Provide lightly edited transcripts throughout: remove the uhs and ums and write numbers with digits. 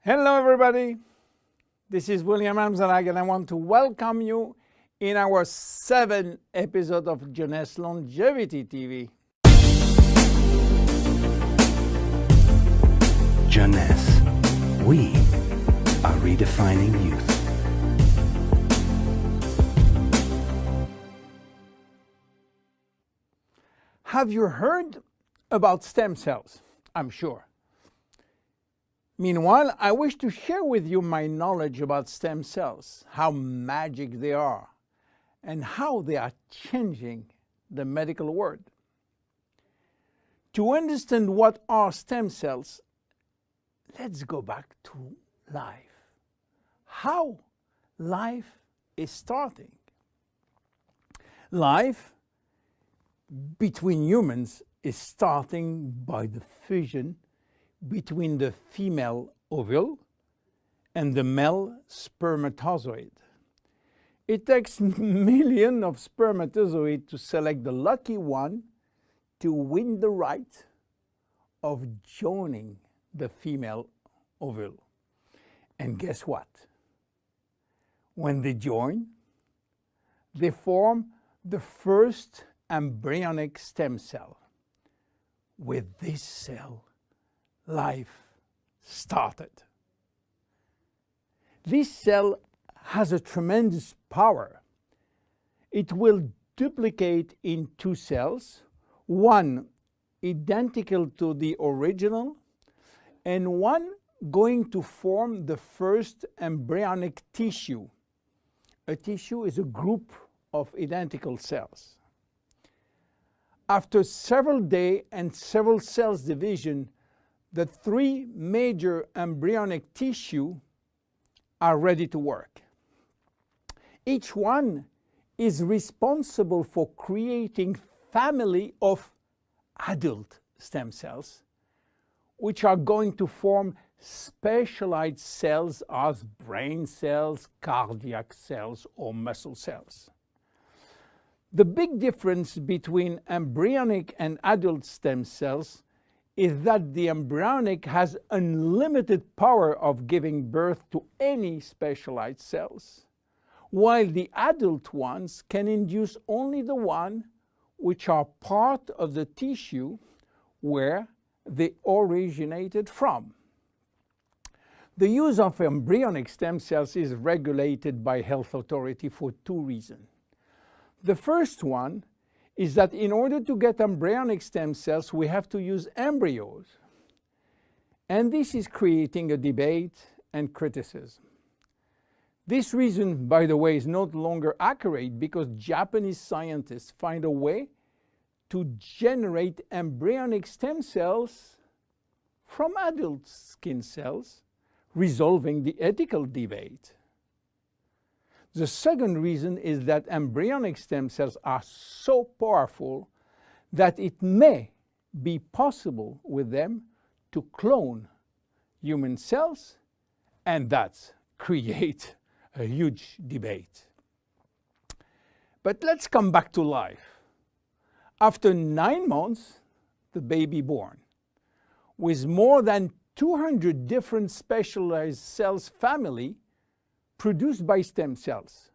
Hello everybody, this is William Amzalag and I want to welcome you in our 7th episode of Jeunesse Longevity TV. Jeunesse, we are redefining youth. Have you heard about stem cells? I'm sure. Meanwhile, I wish to share with you my knowledge about stem cells, how magic they are, and how they are changing the medical world. To understand what are stem cells, let's go back to life. How life is starting. Life between humans is starting by the fusion between the female ovule and the male spermatozoid. It takes millions of spermatozoids to select the lucky one to win the right of joining the female ovule. And guess what? When they join, they form the first embryonic stem cell. With this cell, life started. This cell has a tremendous power. It will duplicate in 2 cells, one identical to the original, and one going to form the first embryonic tissue. A tissue is a group of identical cells. After several days and several cells division, the 3 major embryonic tissue are ready to work. Each one is responsible for creating family of adult stem cells, which are going to form specialized cells as brain cells, cardiac cells, or muscle cells. The big difference between embryonic and adult stem cells is that the embryonic has unlimited power of giving birth to any specialized cells, while the adult ones can induce only the one which are part of the tissue where they originated from. The use of embryonic stem cells is regulated by health authority for 2 reasons. The first one is that in order to get embryonic stem cells, we have to use embryos. And this is creating a debate and criticism. This reason, by the way, is no longer accurate because Japanese scientists find a way to generate embryonic stem cells from adult skin cells, resolving the ethical debate. The second reason is that embryonic stem cells are so powerful that it may be possible with them to clone human cells, and that's create a huge debate. But let's come back to life. After 9 months, the baby born, with more than 200 different specialized cells family produced by stem cells.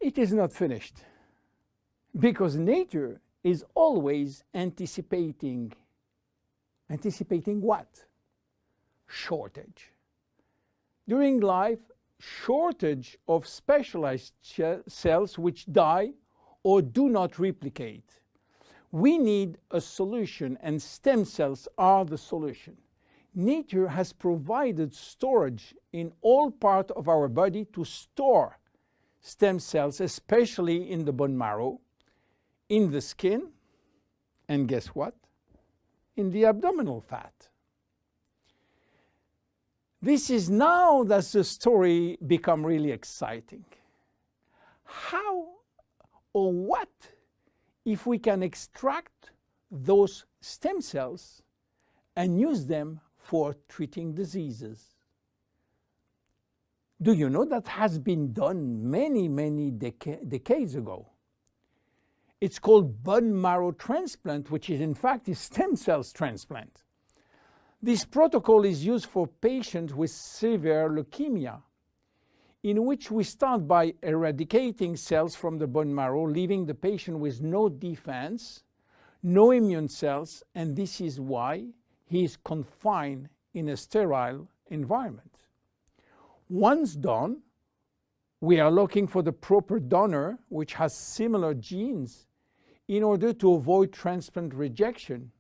It is not finished because nature is always anticipating what? Shortage. During life, shortage of specialized cells which die or do not replicate. We need a solution, and stem cells are the solution. Nature has provided storage in all parts of our body to store stem cells, especially in the bone marrow, in the skin, and guess what? In the abdominal fat. This is now that the story becomes really exciting. How or what if we can extract those stem cells and use them for treating diseases? Do you know that has been done many decades ago? It's called bone marrow transplant, which is in fact a stem cells transplant. This protocol is used for patients with severe leukemia, in which we start by eradicating cells from the bone marrow, leaving the patient with no defense, no immune cells, and this is why he is confined in a sterile environment. Once done, we are looking for the proper donor which has similar genes in order to avoid transplant rejection.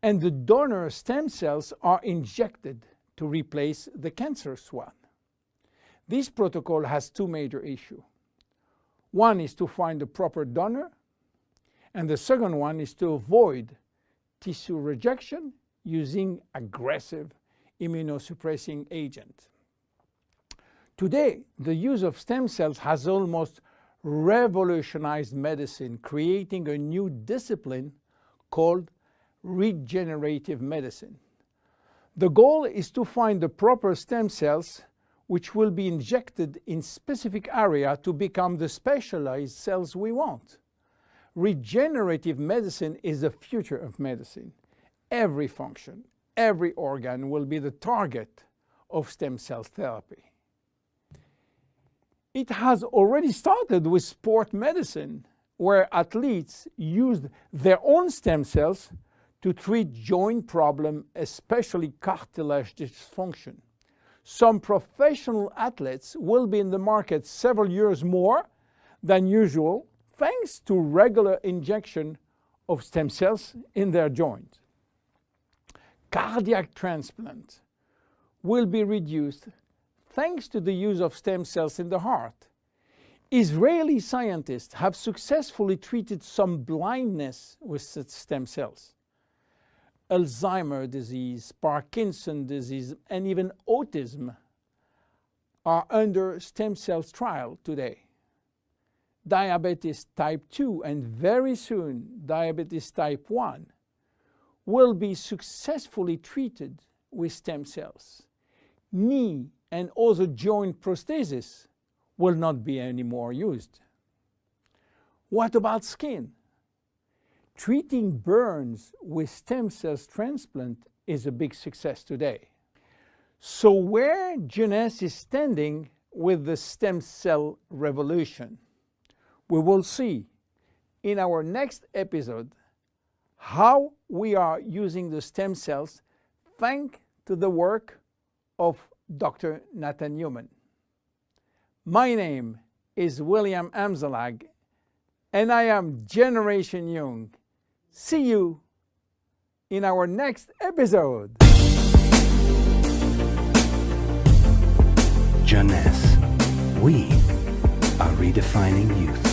And the donor stem cells are injected to replace the cancerous one. This protocol has two major issues. One is to find the proper donor, and the second one is to avoid tissue rejection using aggressive immunosuppressing agent. Today, the use of stem cells has almost revolutionized medicine, creating a new discipline called regenerative medicine. The goal is to find the proper stem cells which will be injected in specific area to become the specialized cells we want. Regenerative medicine is the future of medicine. Every function, every organ will be the target of stem cell therapy. It has already started with sport medicine, where athletes used their own stem cells to treat joint problems, especially cartilage dysfunction. Some professional athletes will be in the market several years more than usual, thanks to regular injection of stem cells in their joint. Cardiac transplant will be reduced thanks to the use of stem cells in the heart. Israeli scientists have successfully treated some blindness with such stem cells. Alzheimer's disease, Parkinson's disease, and even autism are under stem cells trial today. Diabetes type 2 and very soon diabetes type 1 will be successfully treated with stem cells. Knee and other joint prosthesis will not be anymore used. What about skin? Treating burns with stem cells transplant is a big success today. So where Jeunesse is standing with the stem cell revolution? We will see in our next episode how we are using the stem cells thanks to the work of Dr. Nathan Newman. My name is William Amzalag, and I am Generation Young. See you in our next episode. Jeunesse. We are redefining youth.